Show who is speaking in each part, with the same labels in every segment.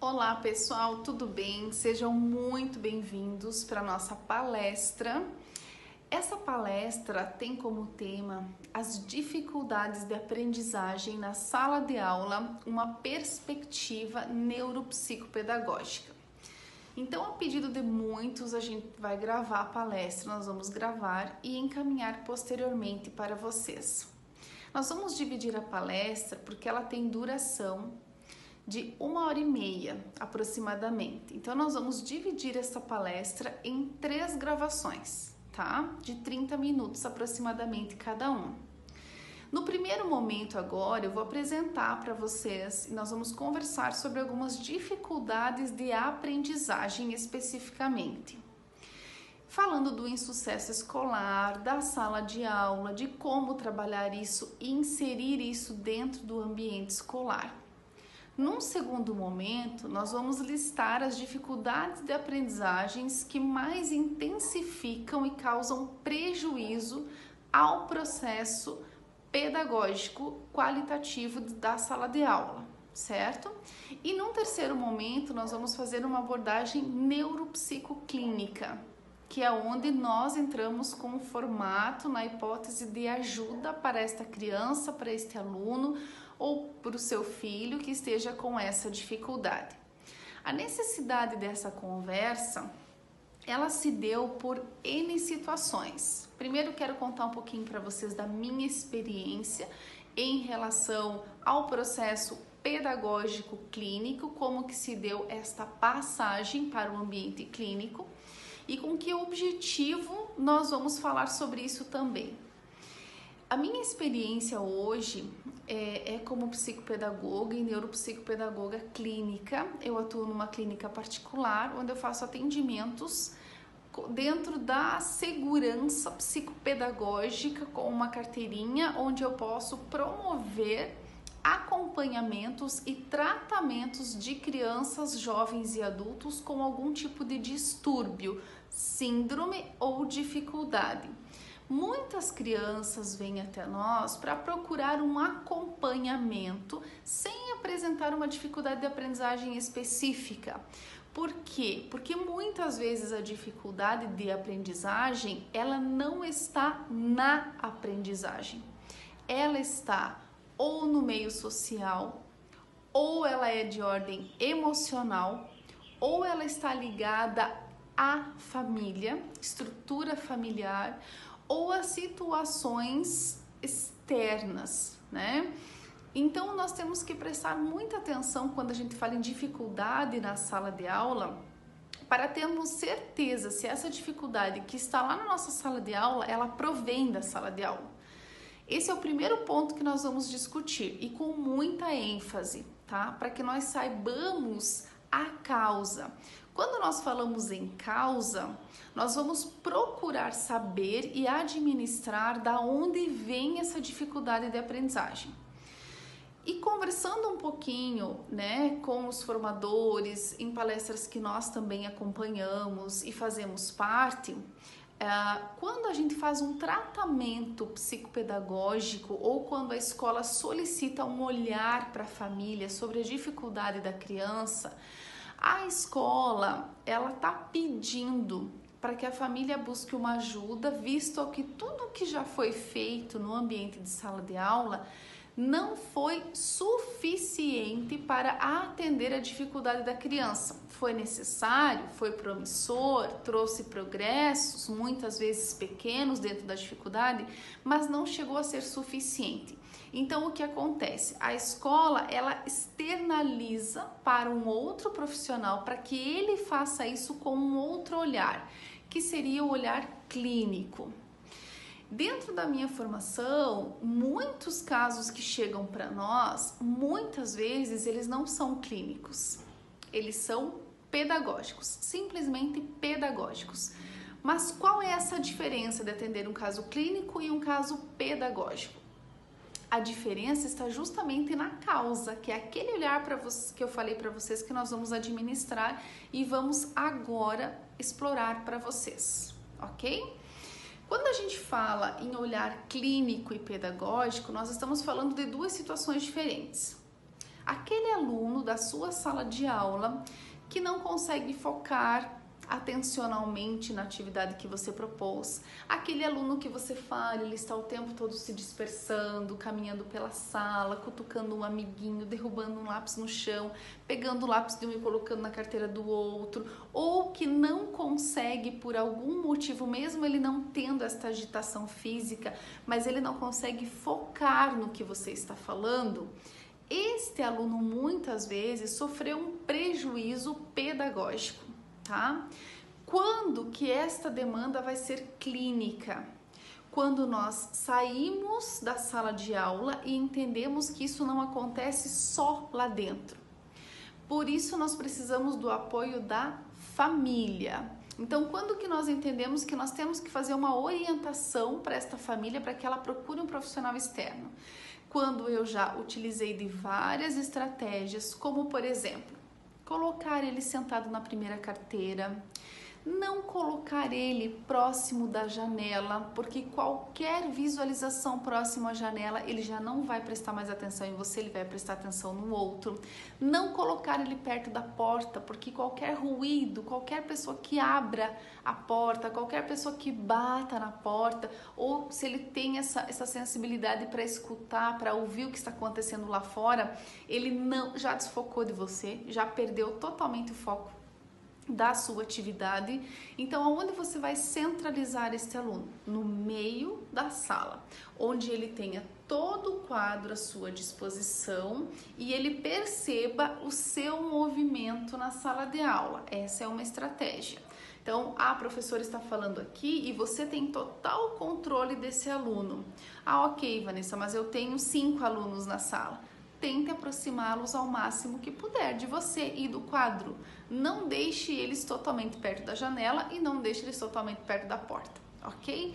Speaker 1: Olá pessoal, tudo bem? Sejam muito bem-vindos para a nossa palestra. Essa palestra tem como tema as dificuldades de aprendizagem na sala de aula, uma perspectiva neuropsicopedagógica. Então, a pedido de muitos, a gente vai gravar a palestra, nós vamos gravar e encaminhar posteriormente para vocês. Nós vamos dividir a palestra porque ela tem duração de 1h30 aproximadamente. Então, nós vamos dividir essa palestra em 3 gravações, tá? De 30 minutos aproximadamente cada um. No primeiro momento agora, eu vou apresentar para vocês e nós vamos conversar sobre algumas dificuldades de aprendizagem especificamente. Falando do insucesso escolar, da sala de aula, de como trabalhar isso e inserir isso dentro do ambiente escolar. Num segundo momento, nós vamos listar as dificuldades de aprendizagens que mais intensificam e causam prejuízo ao processo pedagógico qualitativo da sala de aula, certo? E num terceiro momento, nós vamos fazer uma abordagem neuropsicoclínica, que é onde nós entramos com o formato na hipótese de ajuda para esta criança, para este aluno, ou para o seu filho que esteja com essa dificuldade. A necessidade dessa conversa, ela se deu por N situações. Primeiro quero contar um pouquinho para vocês da minha experiência em relação ao processo pedagógico clínico, como que se deu esta passagem para o ambiente clínico e com que objetivo nós vamos falar sobre isso também. A minha experiência hoje é como psicopedagoga e neuropsicopedagoga clínica. Eu atuo numa clínica particular, onde eu faço atendimentos dentro da segurança psicopedagógica com uma carteirinha, onde eu posso promover acompanhamentos e tratamentos de crianças, jovens e adultos com algum tipo de distúrbio, síndrome ou dificuldade. Muitas crianças vêm até nós para procurar um acompanhamento sem apresentar uma dificuldade de aprendizagem específica. Por quê? Porque muitas vezes a dificuldade de aprendizagem, ela não está na aprendizagem. Ela está ou no meio social, ou ela é de ordem emocional, ou ela está ligada à família, estrutura familiar, ou a situações externas, né? Então, nós temos que prestar muita atenção quando a gente fala em dificuldade na sala de aula, para termos certeza se essa dificuldade que está lá na nossa sala de aula, ela provém da sala de aula. Esse é o primeiro ponto que nós vamos discutir e com muita ênfase, tá? Para que nós saibamos a causa. Quando nós falamos em causa, nós vamos procurar saber e administrar da onde vem essa dificuldade de aprendizagem. E conversando um pouquinho, né, com os formadores, em palestras que nós também acompanhamos e fazemos parte, quando a gente faz um tratamento psicopedagógico ou quando a escola solicita um olhar para a família sobre a dificuldade da criança, a escola, ela está pedindo para que a família busque uma ajuda, visto que tudo que já foi feito no ambiente de sala de aula não foi suficiente para atender a dificuldade da criança. Foi necessário, foi promissor, trouxe progressos, muitas vezes pequenos dentro da dificuldade, mas não chegou a ser suficiente. Então, o que acontece? A escola, ela externaliza para um outro profissional para que ele faça isso com um outro olhar, que seria o olhar clínico. Dentro da minha formação, muitos casos que chegam para nós, muitas vezes eles não são clínicos, eles são pedagógicos, simplesmente pedagógicos. Mas qual é essa diferença de atender um caso clínico e um caso pedagógico? A diferença está justamente na causa, que é aquele olhar para vocês, que eu falei para vocês que nós vamos administrar e vamos agora explorar para vocês, ok? Quando a gente fala em olhar clínico e pedagógico, nós estamos falando de duas situações diferentes. Aquele aluno da sua sala de aula que não consegue focar atencionalmente na atividade que você propôs, aquele aluno que você fala, ele está o tempo todo se dispersando, caminhando pela sala, cutucando um amiguinho, derrubando um lápis no chão, pegando o lápis de um e colocando na carteira do outro, ou que não consegue por algum motivo, mesmo ele não tendo esta agitação física, mas ele não consegue focar no que você está falando. Este aluno muitas vezes sofreu um prejuízo pedagógico, tá? Quando que esta demanda vai ser clínica? Quando nós saímos da sala de aula e entendemos que isso não acontece só lá dentro. Por isso nós precisamos do apoio da família. Então, quando que nós entendemos que nós temos que fazer uma orientação para esta família para que ela procure um profissional externo? Quando eu já utilizei de várias estratégias, como por exemplo, colocar ele sentado na primeira carteira, não colocar ele próximo da janela, porque qualquer visualização próximo à janela, ele já não vai prestar mais atenção em você, ele vai prestar atenção no outro. Não colocar ele perto da porta, porque qualquer ruído, qualquer pessoa que abra a porta, qualquer pessoa que bata na porta, ou se ele tem essa sensibilidade para escutar, para ouvir o que está acontecendo lá fora, ele não já desfocou de você, já perdeu totalmente o foco da sua atividade. Então, aonde você vai centralizar este aluno? No meio da sala, onde ele tenha todo o quadro à sua disposição e ele perceba o seu movimento na sala de aula. Essa é uma estratégia. Então, a professora está falando aqui e você tem total controle desse aluno. Ah, ok, Vanessa, mas eu tenho 5 alunos na sala. Tente aproximá-los ao máximo que puder de você e do quadro. Não deixe eles totalmente perto da janela e não deixe eles totalmente perto da porta, ok?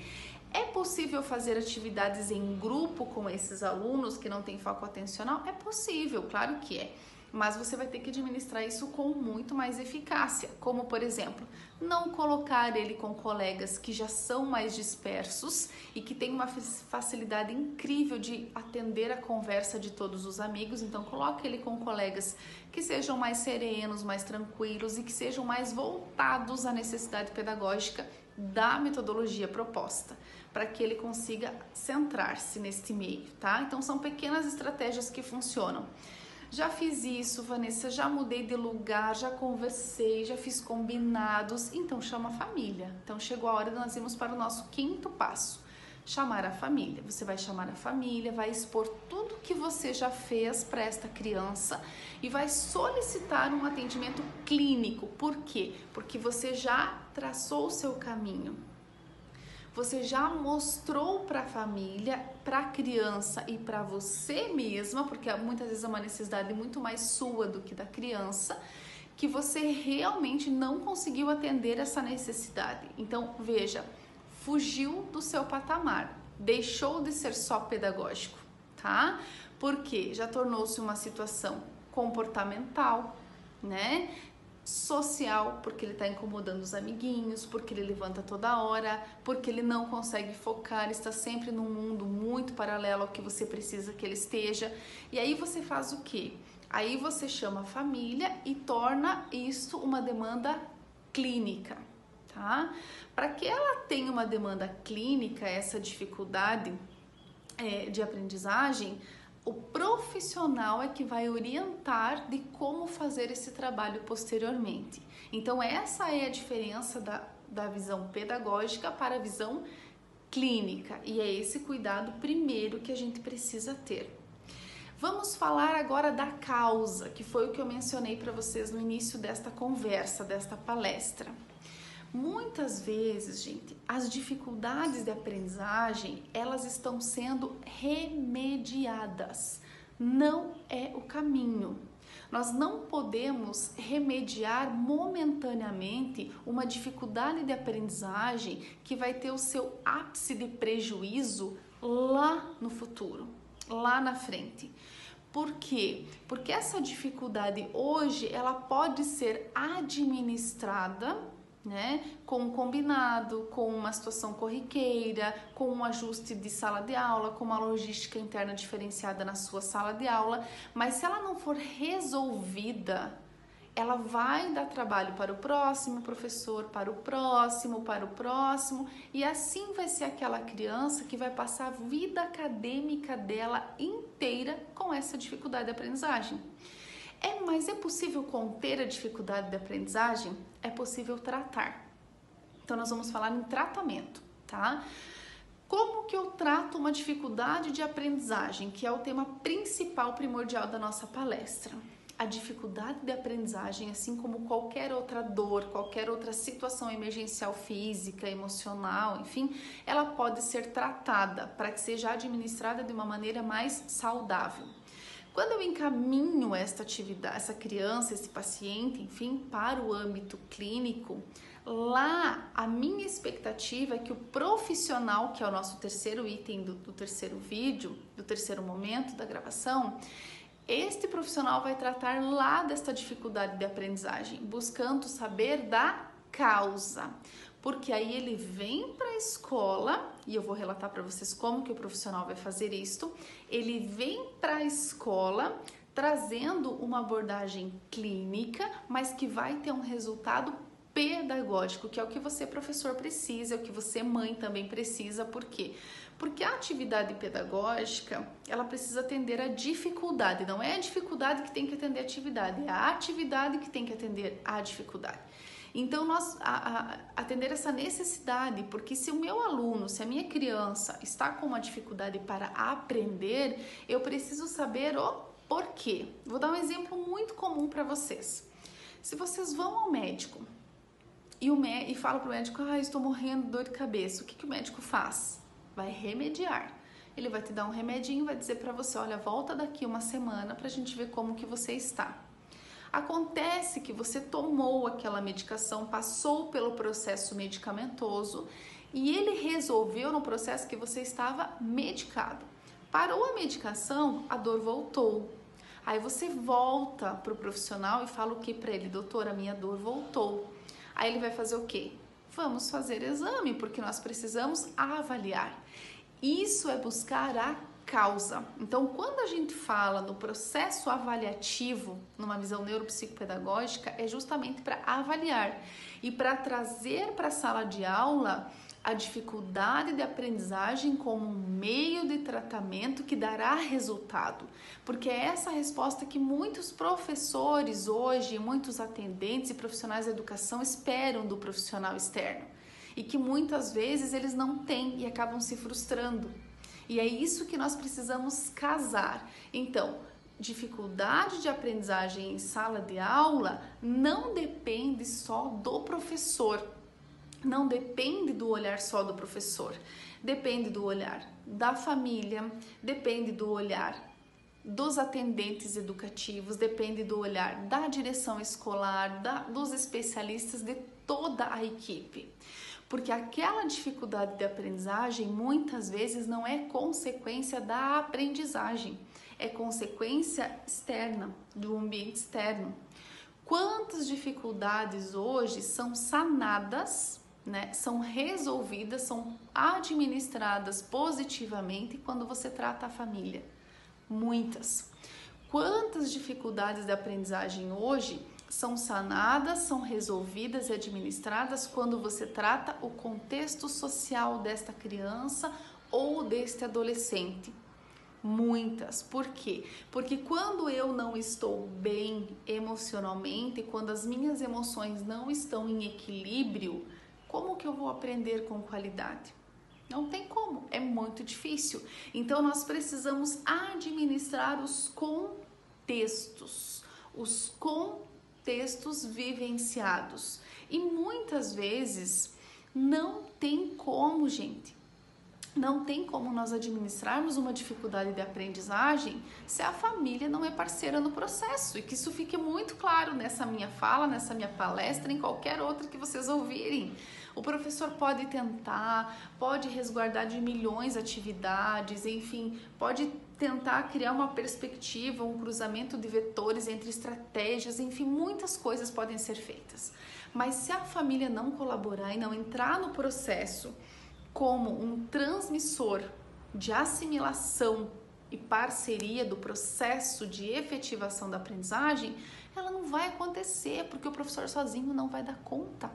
Speaker 1: É possível fazer atividades em grupo com esses alunos que não têm foco atencional? É possível, claro que é. Mas você vai ter que administrar isso com muito mais eficácia, como por exemplo, não colocar ele com colegas que já são mais dispersos e que têm uma facilidade incrível de atender a conversa de todos os amigos. Então coloque ele com colegas que sejam mais serenos, mais tranquilos e que sejam mais voltados à necessidade pedagógica da metodologia proposta, para que ele consiga centrar-se neste meio, tá? Então são pequenas estratégias que funcionam. Já fiz isso, Vanessa, já mudei de lugar, já conversei, já fiz combinados, então chama a família. Então chegou a hora de nós irmos para o nosso 5º passo, chamar a família. Você vai chamar a família, vai expor tudo que você já fez para esta criança e vai solicitar um atendimento clínico. Por quê? Porque você já traçou o seu caminho. Você já mostrou para a família, para a criança e para você mesma, porque muitas vezes é uma necessidade muito mais sua do que da criança, que você realmente não conseguiu atender essa necessidade. Então, veja, fugiu do seu patamar, deixou de ser só pedagógico, tá? Porque já tornou-se uma situação comportamental, né? Social, porque ele está incomodando os amiguinhos, porque ele levanta toda hora, porque ele não consegue focar, está sempre num mundo muito paralelo ao que você precisa que ele esteja. E aí você faz o quê? Aí você chama a família e torna isso uma demanda clínica, tá? Para que ela tenha uma demanda clínica, essa dificuldade de aprendizagem, o profissional é que vai orientar de como fazer esse trabalho posteriormente. Então, essa é a diferença da visão pedagógica para a visão clínica. E é esse cuidado primeiro que a gente precisa ter. Vamos falar agora da causa, que foi o que eu mencionei para vocês no início desta conversa, desta palestra. Muitas vezes, gente, as dificuldades de aprendizagem, elas estão sendo remediadas. Não é o caminho. Nós não podemos remediar momentaneamente uma dificuldade de aprendizagem que vai ter o seu ápice de prejuízo lá no futuro, lá na frente. Por quê? Porque essa dificuldade hoje, ela pode ser administrada, né? Com um combinado, com uma situação corriqueira, com um ajuste de sala de aula, com uma logística interna diferenciada na sua sala de aula, mas se ela não for resolvida, ela vai dar trabalho para o próximo professor, para o próximo, e assim vai ser aquela criança que vai passar a vida acadêmica dela inteira com essa dificuldade de aprendizagem. Mas é possível conter a dificuldade de aprendizagem? É possível tratar. Então, nós vamos falar em tratamento, tá? Como que eu trato uma dificuldade de aprendizagem, que é o tema principal, primordial da nossa palestra? A dificuldade de aprendizagem, assim como qualquer outra dor, qualquer outra situação emergencial física, emocional, enfim, ela pode ser tratada para que seja administrada de uma maneira mais saudável. Quando eu encaminho esta atividade, essa criança, esse paciente, enfim, para o âmbito clínico, lá a minha expectativa é que o profissional, que é o nosso terceiro item do terceiro vídeo, do terceiro momento da gravação, este profissional vai tratar lá desta dificuldade de aprendizagem, buscando saber da causa. Porque aí ele vem para a escola, e eu vou relatar para vocês como que o profissional vai fazer isto, ele vem para a escola trazendo uma abordagem clínica, mas que vai ter um resultado pedagógico, que é o que você, professor, precisa, é o que você, mãe, também precisa. Por quê? Porque a atividade pedagógica, ela precisa atender a dificuldade, não é a dificuldade que tem que atender a atividade, é a atividade que tem que atender a dificuldade. Então, nós atender essa necessidade, porque se o meu aluno, se a minha criança está com uma dificuldade para aprender, eu preciso saber o porquê. Vou dar um exemplo muito comum para vocês. Se vocês vão ao médico e falam para o médico, estou morrendo de dor de cabeça, o que o médico faz? Vai remediar. Ele vai te dar um remedinho, vai dizer para você, olha, volta daqui uma semana para a gente ver como que você está. Acontece que você tomou aquela medicação, passou pelo processo medicamentoso e ele resolveu no processo que você estava medicado. Parou a medicação, a dor voltou. Aí você volta para o profissional e fala o que para ele? Doutor, a minha dor voltou. Aí ele vai fazer o quê? Vamos fazer exame, porque nós precisamos avaliar. Isso é buscar a causa. Então, quando a gente fala no processo avaliativo, numa visão neuropsicopedagógica, é justamente para avaliar e para trazer para a sala de aula a dificuldade de aprendizagem como um meio de tratamento que dará resultado. Porque é essa resposta que muitos professores hoje, muitos atendentes e profissionais da educação esperam do profissional externo. E que muitas vezes eles não têm e acabam se frustrando. E é isso que nós precisamos casar. Então, dificuldade de aprendizagem em sala de aula não depende só do professor, não depende do olhar só do professor, depende do olhar da família, depende do olhar dos atendentes educativos, depende do olhar da direção escolar, dos especialistas, de toda a equipe. Porque aquela dificuldade de aprendizagem muitas vezes não é consequência da aprendizagem, é consequência externa, do ambiente externo. Quantas dificuldades hoje são sanadas, né? São resolvidas, são administradas positivamente quando você trata a família? Muitas. Quantas dificuldades de aprendizagem hoje são sanadas, são resolvidas e administradas quando você trata o contexto social desta criança ou deste adolescente? Muitas. Por quê? Porque quando eu não estou bem emocionalmente, quando as minhas emoções não estão em equilíbrio, como que eu vou aprender com qualidade? Não tem como, é muito difícil. Então, nós precisamos administrar os contextos vivenciados. E muitas vezes não tem como, gente. Não tem como nós administrarmos uma dificuldade de aprendizagem se a família não é parceira no processo. E que isso fique muito claro nessa minha fala, nessa minha palestra, em qualquer outra que vocês ouvirem. O professor pode tentar, pode resguardar de milhões de atividades, enfim, pode tentar criar uma perspectiva, um cruzamento de vetores entre estratégias, enfim, muitas coisas podem ser feitas. Mas se a família não colaborar e não entrar no processo como um transmissor de assimilação e parceria do processo de efetivação da aprendizagem, ela não vai acontecer, porque o professor sozinho não vai dar conta.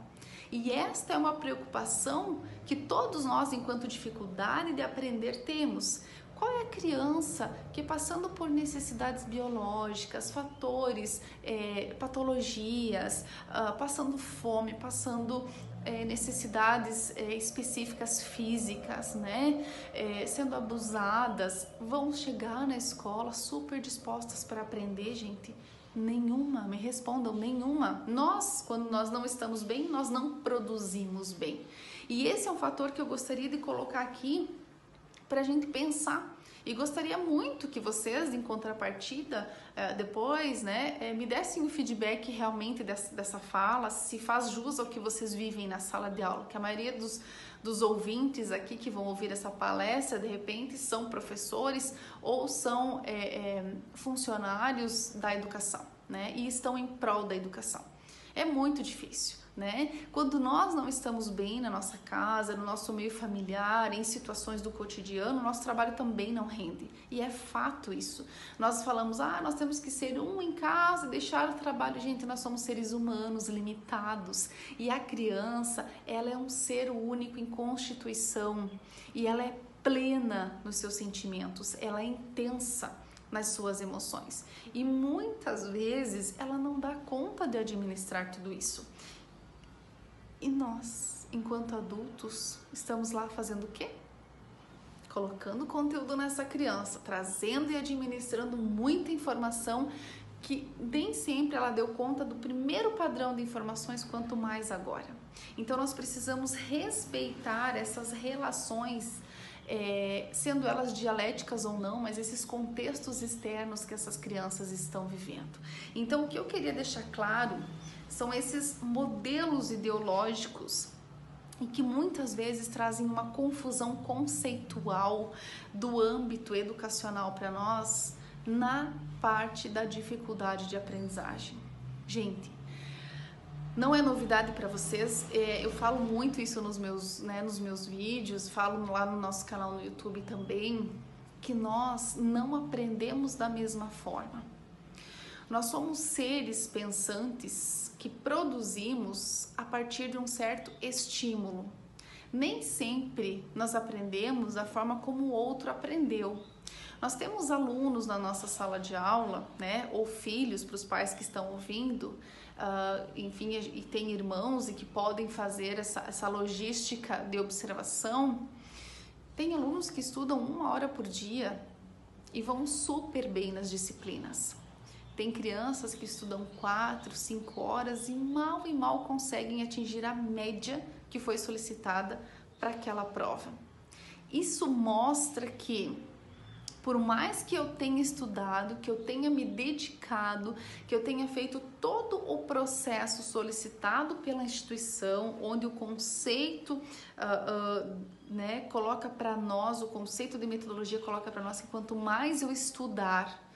Speaker 1: E esta é uma preocupação que todos nós, enquanto dificuldade de aprender, temos. Qual é a criança que, passando por necessidades biológicas, fatores, patologias, passando fome, passando necessidades específicas físicas, né, sendo abusadas, vão chegar na escola super dispostas para aprender, gente? Nenhuma, me respondam, nenhuma. Nós, quando nós não estamos bem, nós não produzimos bem. E esse é um fator que eu gostaria de colocar aqui para a gente pensar. E gostaria muito que vocês, em contrapartida, depois, né, me dessem o feedback realmente dessa fala, se faz jus ao que vocês vivem na sala de aula, que a maioria dos ouvintes aqui que vão ouvir essa palestra, de repente, são professores ou são funcionários da educação, né, e estão em prol da educação. É muito difícil, né? Quando nós não estamos bem na nossa casa, no nosso meio familiar, em situações do cotidiano, nosso trabalho também não rende. E é fato isso. Nós falamos, nós temos que ser um em casa e deixar o trabalho. Gente, nós somos seres humanos limitados. E a criança, ela é um ser único em constituição. E ela é plena nos seus sentimentos. Ela é intensa nas suas emoções. E muitas vezes ela não dá conta de administrar tudo isso. E nós, enquanto adultos, estamos lá fazendo o quê? Colocando conteúdo nessa criança, trazendo e administrando muita informação que nem sempre ela deu conta do primeiro padrão de informações, quanto mais agora. Então nós precisamos respeitar essas relações, sendo elas dialéticas ou não, mas esses contextos externos que essas crianças estão vivendo. Então o que eu queria deixar claro são esses modelos ideológicos e que muitas vezes trazem uma confusão conceitual do âmbito educacional para nós na parte da dificuldade de aprendizagem. Gente, não é novidade para vocês, eu falo muito isso nos meus vídeos, falo lá no nosso canal no YouTube também, que nós não aprendemos da mesma forma. Nós somos seres pensantes que produzimos a partir de um certo estímulo. Nem sempre nós aprendemos da forma como o outro aprendeu. Nós temos alunos na nossa sala de aula, né, ou filhos para os pais que estão ouvindo, enfim, e tem irmãos e que podem fazer essa logística de observação. Tem alunos que estudam 1 hora por dia e vão super bem nas disciplinas. Tem crianças que estudam 4, 5 horas e mal conseguem atingir a média que foi solicitada para aquela prova. Isso mostra que, por mais que eu tenha estudado, que eu tenha me dedicado, que eu tenha feito todo o processo solicitado pela instituição, onde o conceito coloca para nós, o conceito de metodologia coloca para nós que quanto mais eu estudar,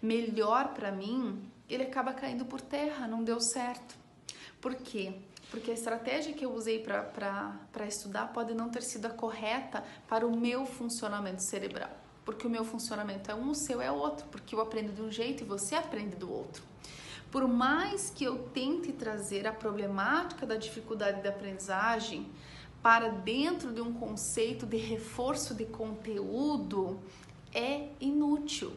Speaker 1: melhor para mim, ele acaba caindo por terra, não deu certo. Por quê? Porque a estratégia que eu usei para estudar pode não ter sido a correta para o meu funcionamento cerebral. Porque o meu funcionamento é um, o seu é outro. Porque eu aprendo de um jeito e você aprende do outro. Por mais que eu tente trazer a problemática da dificuldade de aprendizagem para dentro de um conceito de reforço de conteúdo, é inútil.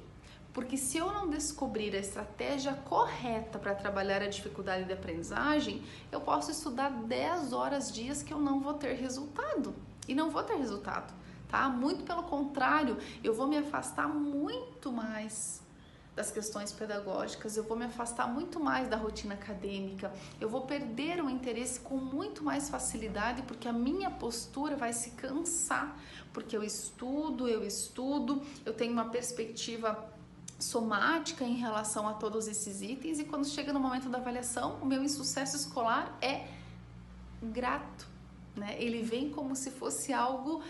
Speaker 1: Porque se eu não descobrir a estratégia correta para trabalhar a dificuldade de aprendizagem, eu posso estudar 10 horas dias que eu não vou ter resultado. E não vou ter resultado, tá? Muito pelo contrário, eu vou me afastar muito mais das questões pedagógicas, eu vou me afastar muito mais da rotina acadêmica, eu vou perder o interesse com muito mais facilidade, porque a minha postura vai se cansar, porque eu estudo, eu tenho uma perspectiva somática em relação a todos esses itens, e quando chega no momento da avaliação, o meu insucesso escolar é grato, né? Ele vem como se fosse algo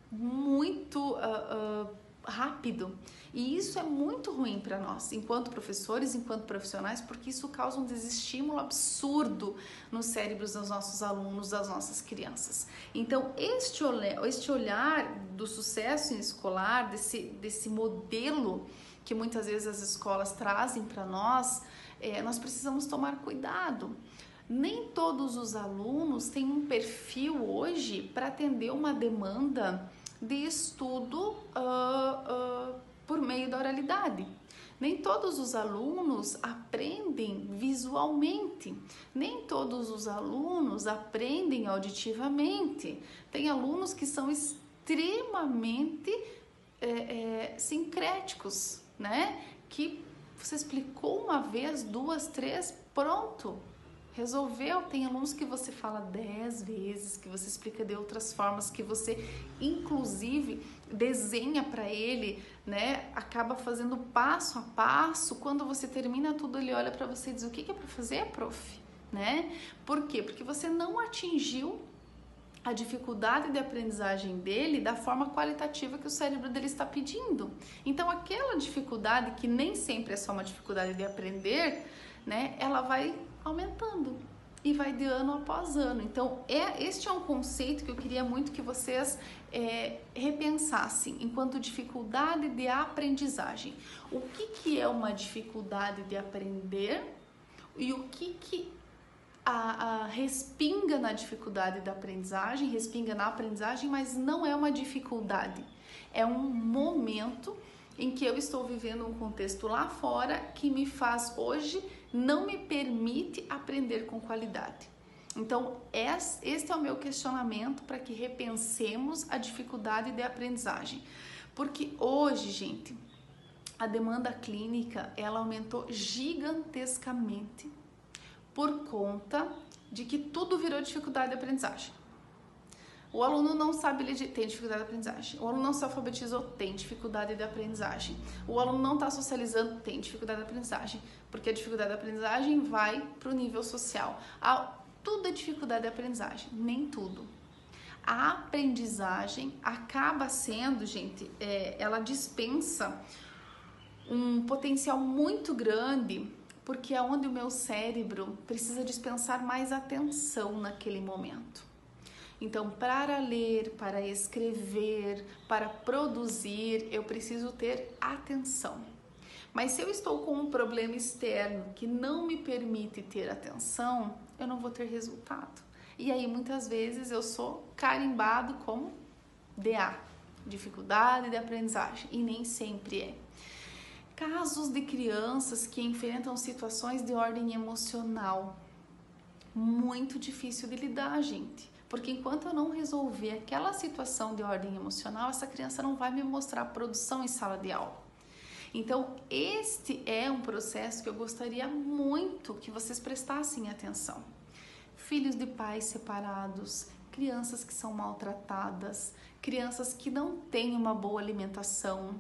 Speaker 1: muito rápido. E isso é muito ruim para nós, enquanto professores, enquanto profissionais, porque isso causa um desestímulo absurdo nos cérebros dos nossos alunos, das nossas crianças. Então, este olhar do sucesso escolar, desse modelo que muitas vezes as escolas trazem para nós, nós precisamos tomar cuidado. Nem todos os alunos têm um perfil hoje para atender uma demanda de estudo por meio da oralidade. Nem todos os alunos aprendem visualmente, nem todos os alunos aprendem auditivamente. Tem alunos que são extremamente sincréticos, né? Que você explicou uma vez, duas, três, pronto. Resolveu. Tem alunos que você fala 10 vezes, que você explica de outras formas, que você inclusive desenha para ele, né? Acaba fazendo passo a passo. Quando você termina tudo, ele olha para você e diz: o que é para fazer, prof? Né? Por quê? Porque você não atingiu a dificuldade de aprendizagem dele da forma qualitativa que o cérebro dele está pedindo. Então, aquela dificuldade, que nem sempre é só uma dificuldade de aprender, né? Ela vai aumentando e vai de ano após ano. Então, este é um conceito que eu queria muito que vocês repensassem enquanto dificuldade de aprendizagem. O que é uma dificuldade de aprender e o que respinga na dificuldade da aprendizagem, respinga na aprendizagem, mas não é uma dificuldade. É um momento em que eu estou vivendo um contexto lá fora que me faz hoje, não me permite aprender com qualidade. Então, este é o meu questionamento para que repensemos a dificuldade de aprendizagem. Porque hoje, gente, a demanda clínica, ela aumentou gigantescamente por conta de que tudo virou dificuldade de aprendizagem. O aluno não sabe ler, tem dificuldade de aprendizagem. O aluno não se alfabetizou, tem dificuldade de aprendizagem. O aluno não está socializando, tem dificuldade de aprendizagem. Porque a dificuldade de aprendizagem vai para o nível social. Tudo é dificuldade de aprendizagem, nem tudo. A aprendizagem acaba sendo, gente, ela dispensa um potencial muito grande, porque é onde o meu cérebro precisa dispensar mais atenção naquele momento. Então, para ler, para escrever, para produzir, eu preciso ter atenção. Mas se eu estou com um problema externo que não me permite ter atenção, eu não vou ter resultado. E aí, muitas vezes, eu sou carimbado como DA, dificuldade de aprendizagem, e nem sempre é. Casos de crianças que enfrentam situações de ordem emocional, muito difícil de lidar, gente. Porque enquanto eu não resolver aquela situação de ordem emocional, essa criança não vai me mostrar produção em sala de aula. Então, este é um processo que eu gostaria muito que vocês prestassem atenção. Filhos de pais separados, crianças que são maltratadas, crianças que não têm uma boa alimentação,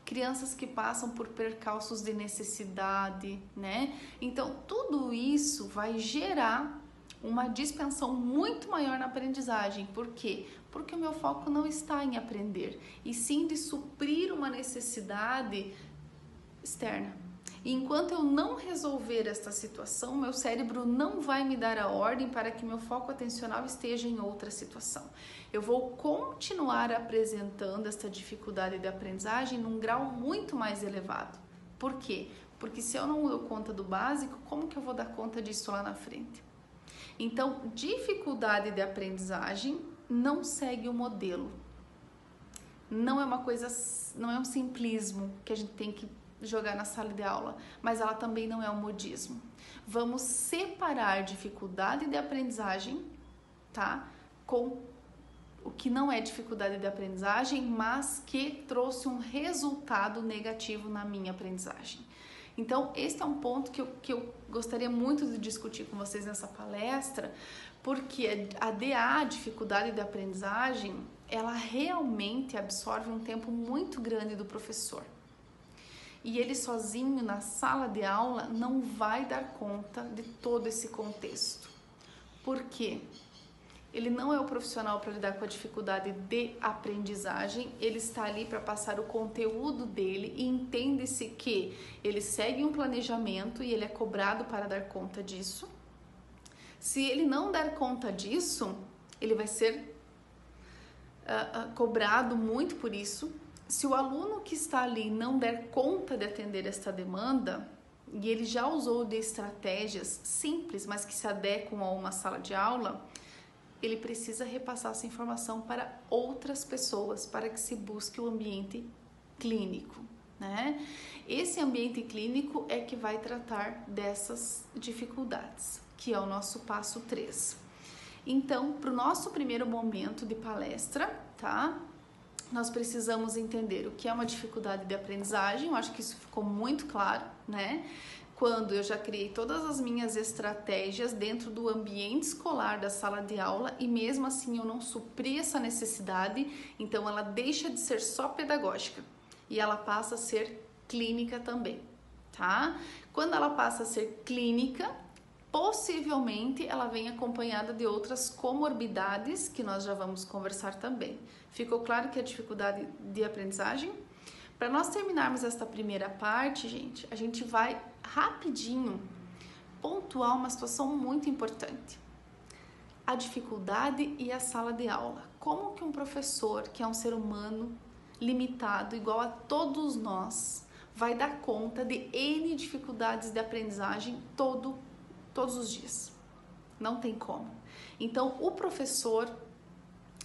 Speaker 1: crianças que passam por percalços de necessidade, né? Então, tudo isso vai gerar uma dispensão muito maior na aprendizagem. Por quê? Porque o meu foco não está em aprender, e sim de suprir uma necessidade externa. E enquanto eu não resolver esta situação, meu cérebro não vai me dar a ordem para que meu foco atencional esteja em outra situação. Eu vou continuar apresentando esta dificuldade de aprendizagem num grau muito mais elevado. Por quê? Porque se eu não dou conta do básico, como que eu vou dar conta disso lá na frente? Então, dificuldade de aprendizagem não segue o modelo. Não é uma coisa, não é um simplismo que a gente tem que jogar na sala de aula, mas ela também não é um modismo. Vamos separar dificuldade de aprendizagem, tá? Com o que não é dificuldade de aprendizagem, mas que trouxe um resultado negativo na minha aprendizagem. Então, este é um ponto que eu gostaria muito de discutir com vocês nessa palestra, porque a DA, dificuldade de aprendizagem, ela realmente absorve um tempo muito grande do professor. E ele sozinho na sala de aula não vai dar conta de todo esse contexto. Por quê? Ele não é o profissional para lidar com a dificuldade de aprendizagem, ele está ali para passar o conteúdo dele e entende-se que ele segue um planejamento e ele é cobrado para dar conta disso. Se ele não der conta disso, ele vai ser cobrado muito por isso. Se o aluno que está ali não der conta de atender esta demanda, e ele já usou de estratégias simples, mas que se adequam a uma sala de aula, ele precisa repassar essa informação para outras pessoas, para que se busque o ambiente clínico, né? Esse ambiente clínico é que vai tratar dessas dificuldades, que é o nosso passo 3. Então, para o nosso primeiro momento de palestra, tá? Nós precisamos entender o que é uma dificuldade de aprendizagem, eu acho que isso ficou muito claro, né? Quando eu já criei todas as minhas estratégias dentro do ambiente escolar da sala de aula e mesmo assim eu não supri essa necessidade, então ela deixa de ser só pedagógica e ela passa a ser clínica também, tá? Quando ela passa a ser clínica, possivelmente ela vem acompanhada de outras comorbidades que nós já vamos conversar também. Ficou claro que a dificuldade de aprendizagem? Para nós terminarmos esta primeira parte, gente, a gente vai rapidinho pontuar uma situação muito importante. A dificuldade e a sala de aula. Como que um professor, que é um ser humano limitado, igual a todos nós, vai dar conta de N dificuldades de aprendizagem todos os dias? Não tem como. Então, o professor,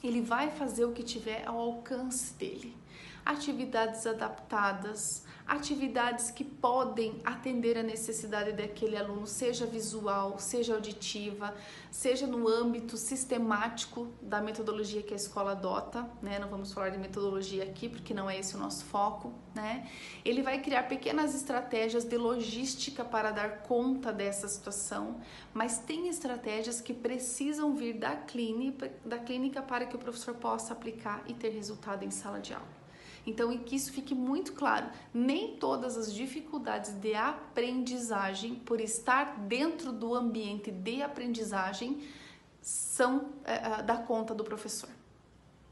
Speaker 1: ele vai fazer o que tiver ao alcance dele. Atividades adaptadas, atividades que podem atender a necessidade daquele aluno, seja visual, seja auditiva, seja no âmbito sistemático da metodologia que a escola adota, né? Não vamos falar de metodologia aqui, porque não é esse o nosso foco, né? Ele vai criar pequenas estratégias de logística para dar conta dessa situação, mas tem estratégias que precisam vir da clínica para que o professor possa aplicar e ter resultado em sala de aula. Então, e que isso fique muito claro, nem todas as dificuldades de aprendizagem, por estar dentro do ambiente de aprendizagem, são da conta do professor.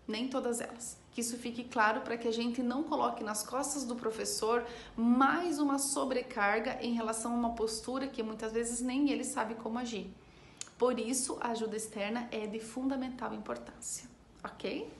Speaker 1: Nem todas elas. Que isso fique claro para que a gente não coloque nas costas do professor mais uma sobrecarga em relação a uma postura que muitas vezes nem ele sabe como agir. Por isso, a ajuda externa é de fundamental importância, ok?